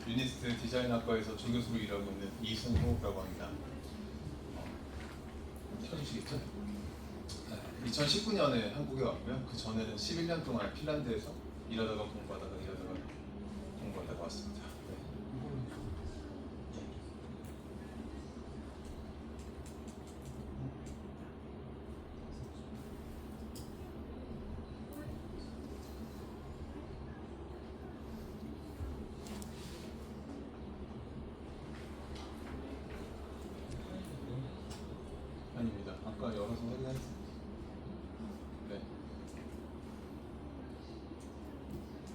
유니스트 디자인학과에서 조교수로 일하고 있는 이승호라고 합니다. 켜주시겠죠? 2019년에 한국에 왔고요. 그 전에는 11년 동안 핀란드에서 일하다가 공부하다가 왔습니다. 아닙니다. 아까 열어서 확인했습니다. 네.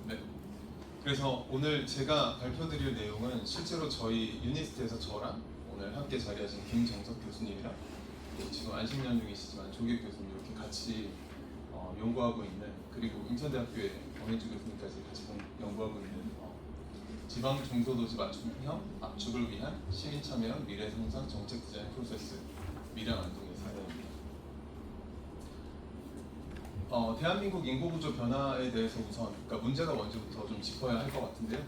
네. 그래서 오늘 제가 발표드릴 내용은 실제로 저희 유니스트에서 저랑 오늘 함께 자리하신 김정석 교수님이랑 지금 안식년 중이시지만 조계 교수님 이렇게 같이 연구하고 있는, 그리고 인천대학교의 권혜주 교수님까지 같이 연구하고 있는 지방 중소도시 맞춤형 압축을 위한 시민 참여형 미래 생산 정책 디자인 프로세스 미량 안동의 사례입니다. 대한민국 인구 구조 변화에 대해서 우선 문제가 뭔지부터 좀 짚어야 할 것 같은데요.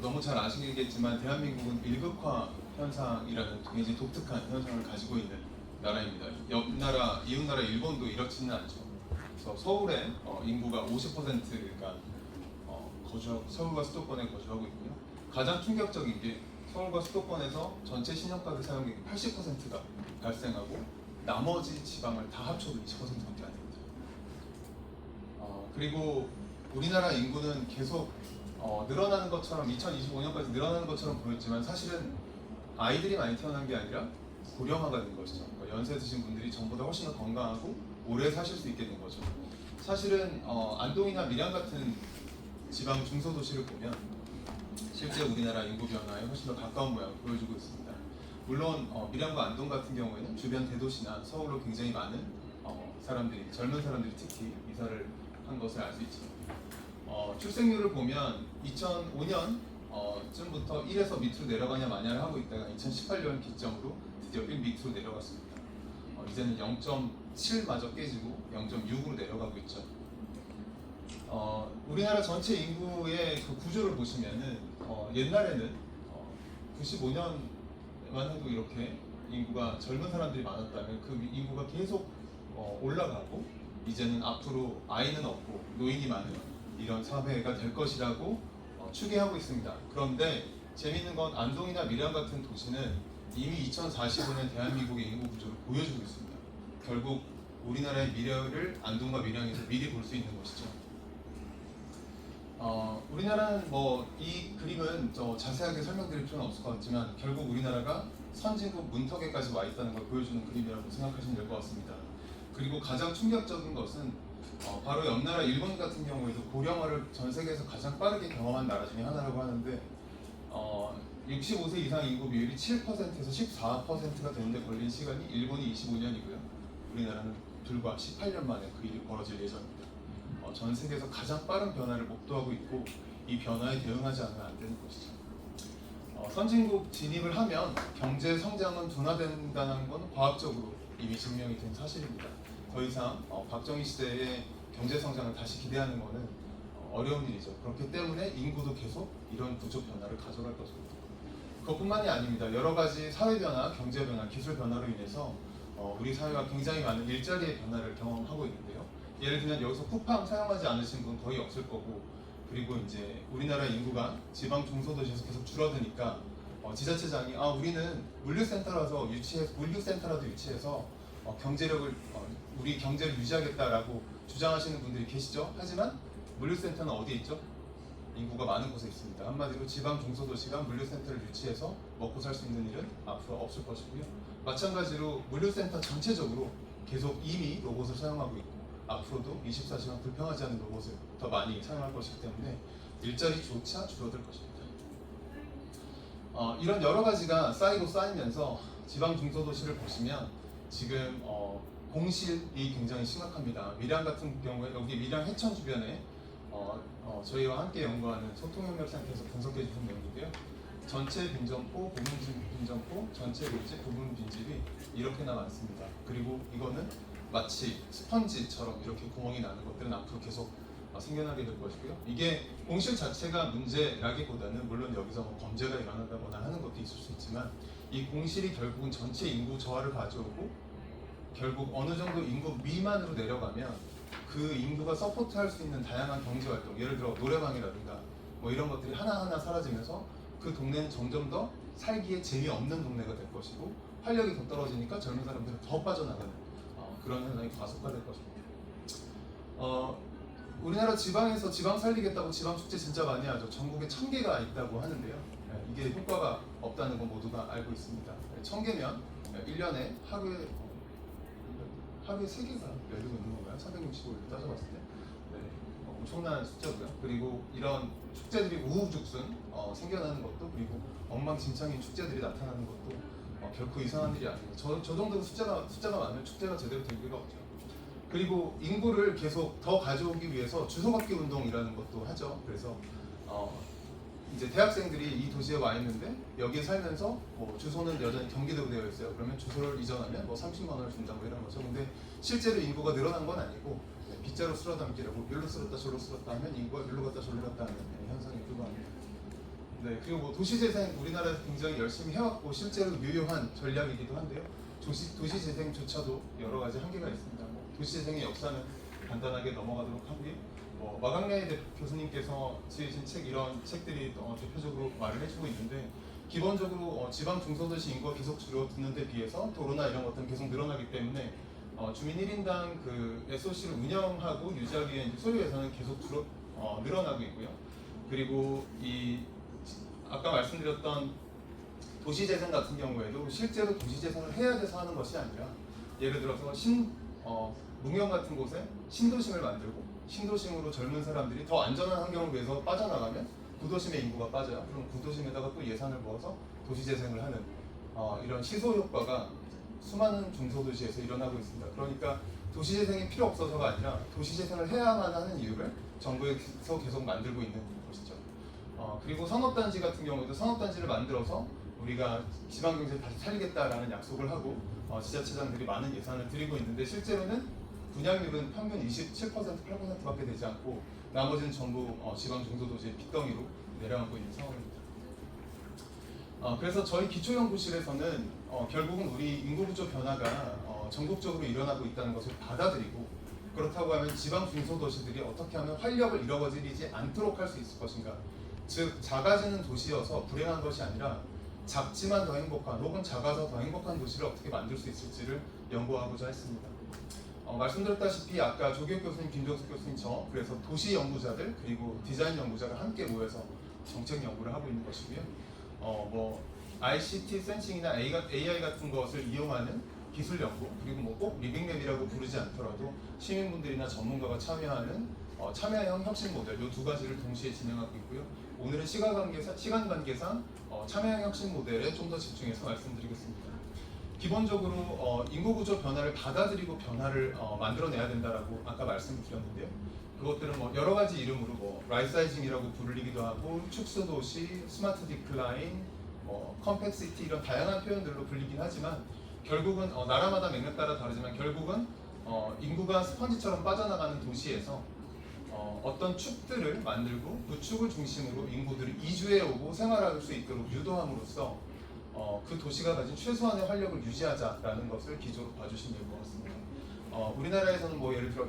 너무 잘 아시겠지만 대한민국은 일극화 현상이라는 굉장히 독특한 현상을 가지고 있는 나라입니다. 옆나라, 이웃나라 일본도 이렇지는 않죠. 그래서 서울의 인구가 50%가 서울과 수도권에 거주하고 있고요. 가장 충격적인 게 서울과 수도권에서 전체 신용카드 사용액의 80%가 발생하고 나머지 지방을 다 합쳐도 20%밖에 안 됩니다. 그리고 우리나라 인구는 계속 늘어나는 것처럼 2025년까지 늘어나는 것처럼 보였지만 사실은 아이들이 많이 태어난 게 아니라 고령화가 된 것이죠. 그러니까 연세 드신 분들이 전보다 훨씬 더 건강하고 오래 사실 수 있게 된 거죠. 사실은 안동이나 밀양 같은 지방 중소도시를 보면 실제 우리나라 인구 변화에 훨씬 더 가까운 모양을 보여주고 있습니다. 물론 밀양과 안동 같은 경우에는 주변 대도시나 서울로 굉장히 많은 젊은 사람들이 특히 이사를 한 것을 알 수 있죠. 출생률을 보면 2005년 쯤부터 1에서 밑으로 내려가냐 마냐를 하고 있다가 2018년 기점으로 드디어 1 밑으로 내려갔습니다. 이제는 0.7마저 깨지고 0.6으로 내려가고 있죠. 우리나라 전체 인구의 그 구조를 보시면은 옛날에는 95년만 해도 이렇게 인구가 젊은 사람들이 많았다면 그 인구가 계속 올라가고 이제는 앞으로 아이는 없고 노인이 많은 이런 사회가 될 것이라고 추계하고 있습니다. 그런데 재미있는 건 안동이나 밀양 같은 도시는 이미 2045년 대한민국의 인구 구조를 보여주고 있습니다. 결국 우리나라의 미래를 안동과 밀양에서 미리 볼 수 있는 것이죠. 우리나라는 이 그림은 자세하게 설명드릴 필요는 없을 것 같지만 결국 우리나라가 선진국 문턱에까지 와 있다는 걸 보여주는 그림이라고 생각하시면 될 것 같습니다. 그리고 가장 충격적인 것은 바로 옆나라 일본 같은 경우에도 고령화를 전 세계에서 가장 빠르게 경험한 나라 중에 하나라고 하는데 65세 이상 인구 비율이 7%에서 14%가 되는데 걸린 시간이 일본이 25년이고요. 우리나라는 불과 18년 만에 그 일이 벌어질 예정입니다. 전 세계에서 가장 빠른 변화를 목도하고 있고 이 변화에 대응하지 않으면 안 되는 것이죠. 선진국 진입을 하면 경제 성장은 둔화된다는 건 과학적으로 이미 증명이 된 사실입니다. 더 이상 박정희 시대의 경제 성장을 다시 기대하는 것은 어려운 일이죠. 그렇기 때문에 인구도 계속 이런 구조 변화를 가져갈 것입니다. 그것뿐만이 아닙니다. 여러 가지 사회 변화, 경제 변화, 기술 변화로 인해서 우리 사회가 굉장히 많은 일자리의 변화를 경험하고 있는데요. 예를 들면 여기서 쿠팡 사용하지 않으신 분 거의 없을 거고, 그리고 이제 우리나라 인구가 지방 중소도시에서 계속 줄어드니까 지자체장이 우리는 물류센터라도 유치해서 우리 경제를 유지하겠다라고 주장하시는 분들이 계시죠. 하지만 물류센터는 어디에 있죠? 인구가 많은 곳에 있습니다. 한마디로 지방 중소도시가 물류센터를 유치해서 먹고 살 수 있는 일은 앞으로 없을 것이고요. 마찬가지로 물류센터 전체적으로 계속 이미 로봇을 사용하고 있고 앞으로도 24시간 불평하지 않는 로봇을 더 많이 사용할 것이기 때문에 일자리조차 줄어들 것입니다. 이런 여러 가지가 쌓이면서 지방 중소도시를 보시면 지금 공실이 굉장히 심각합니다. 밀양 같은 경우에 여기 밀양 해천 주변에 저희와 함께 연구하는 소통협력센터에서 분석해 주신 내용인데요. 전체 빈점포, 부분 빈점포, 전체 밀집, 부분 빈집이 이렇게나 많습니다. 그리고 이거는 마치 스펀지처럼 이렇게 구멍이 나는 것들은 앞으로 계속 생겨나게 될 것이고요. 이게 공실 자체가 문제라기보다는 물론 여기서 뭐 범죄가 일어난다거나 하는 것도 있을 수 있지만 이 공실이 결국은 전체 인구 저하를 가져오고 결국 어느 정도 인구 미만으로 내려가면 그 인구가 서포트할 수 있는 다양한 경제 활동, 예를 들어 노래방이라든가 뭐 이런 것들이 하나하나 사라지면서 그 동네는 점점 더 살기에 재미없는 동네가 될 것이고 활력이 더 떨어지니까 젊은 사람들은 더 빠져나가는 그런 현상이 가속화될 것입니다. 우리나라 지방에서 지방 살리겠다고 지방 축제 진짜 많이 하죠. 전국에 1000개가 있다고 하는데요. 이게 효과가 없다는 건 모두가 알고 있습니다. 1000개면 1년에 하루에 3개가 열리고 있는 건가요? 365일 따져봤을 때 엄청난 숫자고요. 그리고 이런 축제들이 우후죽순 생겨나는 것도 그리고 엉망진창인 축제들이 나타나는 것도 결코 이상한 일이 아니에요. 저 정도로 숫자가 많으면 축제가 제대로 될 리가 없죠. 그리고 인구를 계속 더 가져오기 위해서 주소받기 운동이라는 것도 하죠. 그래서 이제 대학생들이 이 도시에 와 있는데 여기에 살면서 뭐 주소는 여전히 경기도로 되어 있어요. 그러면 주소를 이전하면 뭐 30만 원을 준다 뭐 이런 거죠. 근데 실제로 인구가 늘어난 건 아니고 빗자루 쓸어 담기라고 일로 쓸었다 저로 쓸었다 하면 인구가 일로 갔다 저로 갔다 하는 현상이 불과합니다. 네, 그리고 뭐 도시재생 우리나라에서 굉장히 열심히 해왔고 실제로 유효한 전략이기도 한데요. 도시재생조차도 여러 가지 한계가 있습니다. 도시재생의 역사는 간단하게 넘어가도록 하고요. 마강래 교수님께서 지으신 책 이런 책들이 대표적으로 말을 해주고 있는데 기본적으로 지방 중소도시 인구가 계속 줄어드는 데 비해서 도로나 이런 것들은 계속 늘어나기 때문에 주민 1인당 그 SOC를 운영하고 유지하기 위한 소요 예산은 계속 늘어나고 있고요. 그리고 이 아까 말씀드렸던 도시재생 같은 경우에도 실제로 도시재생을 해야 돼서 하는 것이 아니라 예를 들어서 문경 같은 곳에 신도심을 만들고 신도심으로 젊은 사람들이 더 안전한 환경을 위해서 빠져나가면 구도심의 인구가 빠져요. 그럼 구도심에다가 또 예산을 모아서 도시재생을 하는 이런 시소 효과가 수많은 중소도시에서 일어나고 있습니다. 그러니까 도시재생이 필요 없어서가 아니라 도시재생을 해야만 하는 이유를 정부에서 계속 만들고 있는 것이죠. 그리고 산업단지 같은 경우에도 산업단지를 만들어서 우리가 지방경제를 다시 살리겠다라는 약속을 하고 지자체장들이 많은 예산을 들이고 있는데 실제로는 분양률은 평균 27%, 8%밖에 되지 않고 나머지는 전부 지방 중소도시의 빚덩이로 내려가고 있는 상황입니다. 그래서 저희 기초연구실에서는 결국은 우리 인구구조 변화가 전국적으로 일어나고 있다는 것을 받아들이고 그렇다고 하면 지방 중소도시들이 어떻게 하면 활력을 잃어버리지 않도록 할 수 있을 것인가, 즉 작아지는 도시여서 불행한 것이 아니라 작지만 더 행복한 혹은 작아서 더 행복한 도시를 어떻게 만들 수 있을지를 연구하고자 했습니다. 말씀드렸다시피 아까 조교육 교수님, 김종숙 교수님 그래서 도시 연구자들 그리고 디자인 연구자가 함께 모여서 정책 연구를 하고 있는 것이고요. ICT 센싱이나 AI 같은 것을 이용하는 기술 연구 그리고 꼭 리빙랩이라고 부르지 않더라도 시민분들이나 전문가가 참여하는 참여형 혁신 모델 이 두 가지를 동시에 진행하고 있고요. 오늘은 시간 관계상 참여형 혁신 모델에 좀 더 집중해서 말씀드리겠습니다. 기본적으로 인구구조 변화를 받아들이고 변화를 만들어내야 된다라고 아까 말씀드렸는데요. 그것들은 여러 가지 이름으로 라이사이징이라고 부르기도 하고 축소도시, 스마트 디클라인, 컴팩시티 이런 다양한 표현들로 불리긴 하지만 결국은 나라마다 맥락 따라 다르지만 결국은 인구가 스펀지처럼 빠져나가는 도시에서 어떤 축들을 만들고 그 축을 중심으로 인구들이 이주해 오고 생활할 수 있도록 유도함으로써 그 도시가 가진 최소한의 활력을 유지하자라는 것을 기조로 봐주시면 될 것 같습니다. 우리나라에서는 예를 들어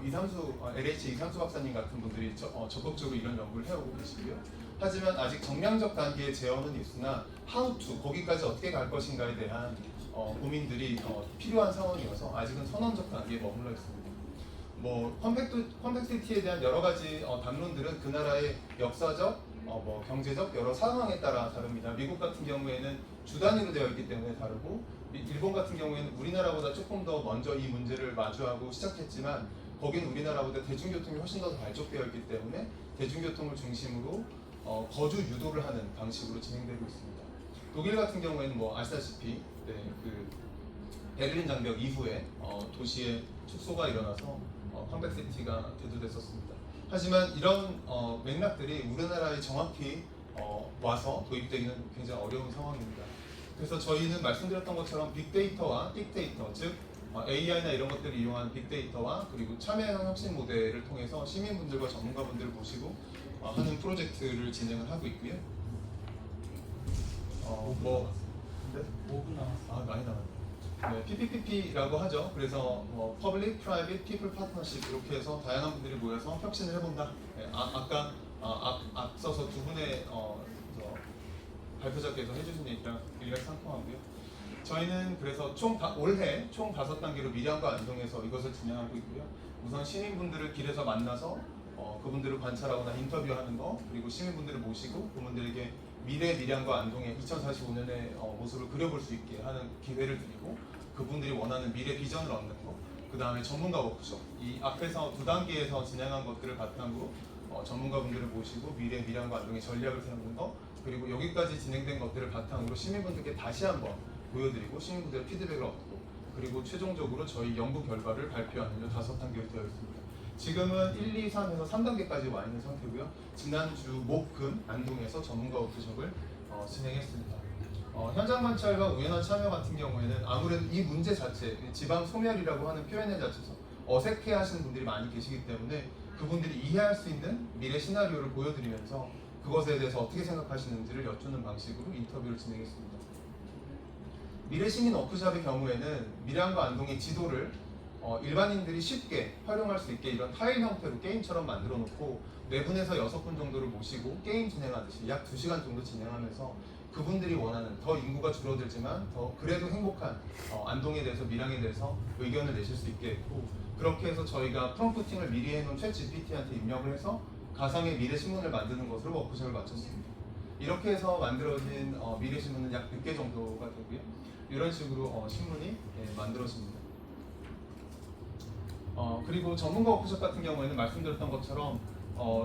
LH 이상수 박사님 같은 분들이 적극적으로 이런 연구를 해오고 계시고요. 하지만 아직 정량적 단계의 제어는 있으나 how to, 거기까지 어떻게 갈 것인가에 대한 고민들이 필요한 상황이어서 아직은 선언적 단계에 머물러 있습니다. 컴팩시티에 대한 여러 가지 담론들은 그 나라의 역사적, 경제적 여러 상황에 따라 다릅니다. 미국 같은 경우에는 주 단위로 되어 있기 때문에 다르고 일본 같은 경우에는 우리나라보다 조금 더 먼저 이 문제를 마주하고 시작했지만 거기는 우리나라보다 대중교통이 훨씬 더 발족되어 있기 때문에 대중교통을 중심으로 거주 유도를 하는 방식으로 진행되고 있습니다. 독일 같은 경우에는 아시다시피 그 베를린 장벽 이후에 도시의 축소가 일어나서 컴팩시티가 대두됐었습니다. 하지만 이런 맥락들이 우리나라에 정확히 와서 도입되기는 굉장히 어려운 상황입니다. 그래서 저희는 말씀드렸던 것처럼 빅데이터와 빅데이터, 즉 AI나 이런 것들을 이용한 빅데이터와 그리고 참여형 혁신 모델을 통해서 시민분들과 전문가분들을 모시고 하는 프로젝트를 진행을 하고 있고요. 네? 5분 남았어요. 많이 나왔네요. 네, PPPP라고 하죠. 그래서 Public, Private, People Partnership 이렇게 해서 다양한 분들이 모여서 혁신을 해본다. 네, 아까 앞서서 두 분의 발표자께서 해주신 얘기랑 일맥상통하고요. 저희는 그래서 올해 총 5단계로 밀양과 안동에서 이것을 진행하고 있고요. 우선 시민분들을 길에서 만나서 그분들을 관찰하거나 인터뷰하는 거, 그리고 시민분들을 모시고 그분들에게 미래 밀양과 안동의 2045년의 모습을 그려볼 수 있게 하는 기회를 드리고, 그분들이 원하는 미래 비전을 얻는 거, 그 다음에 전문가 워크숍, 이 앞에서 2단계에서 진행한 것들을 바탕으로 전문가분들을 모시고 미래 밀양과 안동의 전략을 세우는 거, 그리고 여기까지 진행된 것들을 바탕으로 시민분들께 다시 한번 보여드리고 시민분들의 피드백을 얻고, 그리고 최종적으로 저희 연구 결과를 발표하는 이 5단계로 되어 있습니다. 지금은 1, 2, 3에서 3단계까지 와 있는 상태고요. 지난주 목, 금, 안동에서 전문가 워크숍을 진행했습니다. 현장 관찰과 우연한 참여 같은 경우에는 아무래도 이 문제 자체, 지방 소멸이라고 하는 표현의 자체에서 어색해 하시는 분들이 많이 계시기 때문에 그분들이 이해할 수 있는 미래 시나리오를 보여드리면서 그것에 대해서 어떻게 생각하시는지를 여쭈는 방식으로 인터뷰를 진행했습니다. 미래시민 워크숍의 경우에는 밀양과 안동의 지도를 일반인들이 쉽게 활용할 수 있게 이런 타일 형태로 게임처럼 만들어 놓고 4분에서 6분 정도를 모시고 게임 진행하듯이 약 2시간 정도 진행하면서 그분들이 원하는 더 인구가 줄어들지만 더 그래도 행복한 안동에 대해서 밀양에 대해서 의견을 내실 수 있게 했고, 그렇게 해서 저희가 프롬프팅을 미리 해놓은 챗 GPT한테 입력을 해서 가상의 미래신문을 만드는 것으로 워크숍을 마쳤습니다. 이렇게 해서 만들어진 미래신문은 약 100개 정도가 되고요. 이런 식으로 신문이 만들어집니다. 그리고 전문가 워크숍 같은 경우에는 말씀드렸던 것처럼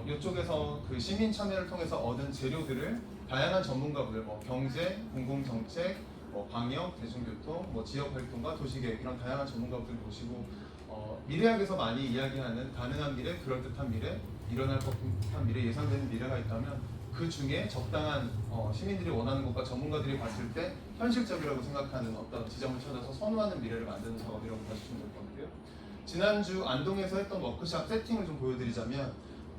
이쪽에서 그 시민 참여를 통해서 얻은 재료들을 다양한 전문가분들, 경제, 공공정책, 방역, 대중교통, 지역활동과 도시계획 이런 다양한 전문가분들 모시고 미래학에서 많이 이야기하는 가능한 미래, 그럴듯한 미래, 일어날 법한 미래, 예상되는 미래가 있다면 그 중에 적당한 시민들이 원하는 것과 전문가들이 봤을 때 현실적이라고 생각하는 어떤 지점을 찾아서 선호하는 미래를 만드는 작업이라고 봐주시면 될 것 같고요. 지난주 안동에서 했던 워크샵 세팅을 좀 보여드리자면,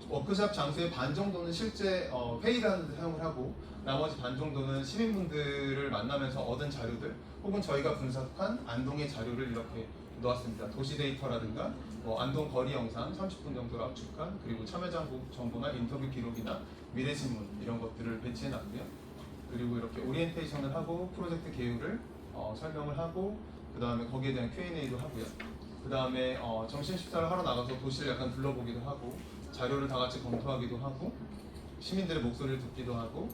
워크샵 장소의 반 정도는 실제 회의를 하는데 사용을 하고, 나머지 반 정도는 시민분들을 만나면서 얻은 자료들 혹은 저희가 분석한 안동의 자료를 이렇게 놓았습니다. 도시 데이터라든가 안동 거리 영상 30분 정도를 압축한, 그리고 참여자 정보나 인터뷰 기록이나 미래신문 이런 것들을 배치해 놨고요. 그리고 이렇게 오리엔테이션을 하고 프로젝트 계율을 설명을 하고, 그 다음에 거기에 대한 Q&A도 하고요. 그 다음에 점심 식사를 하러 나가서 도시를 약간 둘러보기도 하고, 자료를 다 같이 검토하기도 하고, 시민들의 목소리를 듣기도 하고,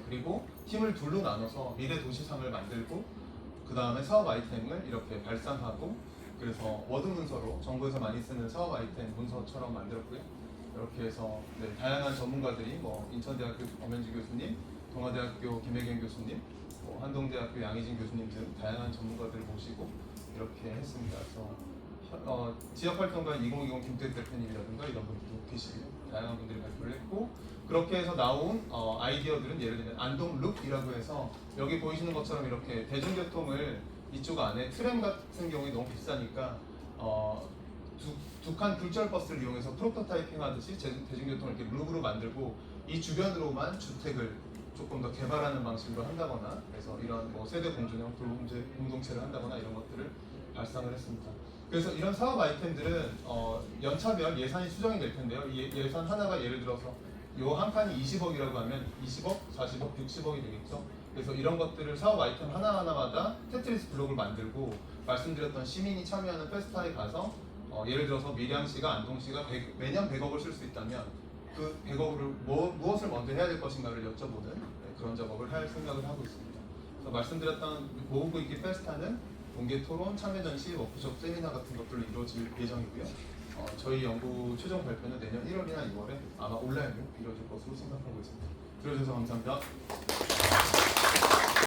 그리고 팀을 둘로 나눠서 미래 도시상을 만들고, 그 다음에 사업 아이템을 이렇게 발상하고, 그래서 워드 문서로 정부에서 많이 쓰는 사업 아이템 문서처럼 만들었고요. 이렇게 해서 다양한 전문가들이 인천대학교 엄현지 교수님, 동아대학교 김혜경 교수님, 한동대학교 양희진 교수님 등 다양한 전문가들을 모시고 이렇게 했습니다. 그래서 지역활동가 2020 김태욱 대표님이라든가 이런 분들도 계시고요. 다양한 분들이 발표를 했고, 그렇게 해서 나온 아이디어들은 예를 들면 안동 룩이라고 해서 여기 보이시는 것처럼 이렇게 대중교통을 이쪽 안에 트램 같은 경우에 너무 비싸니까 두 칸 굴절 버스를 이용해서 프로토타이핑 하듯이 대중교통을 이렇게 룩으로 만들고 이 주변으로만 주택을 조금 더 개발하는 방식으로 한다거나, 그래서 이런 세대 공존형 공동체를 한다거나 이런 것들을 발상을 했습니다. 그래서 이런 사업 아이템들은 연차별 예산이 수정이 될 텐데요. 이 예산 하나가 예를 들어서 요 한 칸이 20억이라고 하면 20억, 40억, 60억이 되겠죠. 그래서 이런 것들을 사업 아이템 하나하나마다 테트리스 블록을 만들고, 말씀드렸던 시민이 참여하는 페스타에 가서 예를 들어서 밀양시가 안동시가 매년 100억을 쓸 수 있다면 그 100억을 무엇을 먼저 해야 될 것인가를 여쭤보는 그런 작업을 할 생각을 하고 있습니다. 그래서 말씀드렸던 고우구 있기 페스타는 공개 토론, 참여 전시, 워크숍, 세미나 같은 것들로 이루어질 예정이고요. 저희 연구 최종 발표는 내년 1월이나 2월에 아마 온라인으로 이루어질 것으로 생각하고 있습니다. 들어주셔서 감사합니다.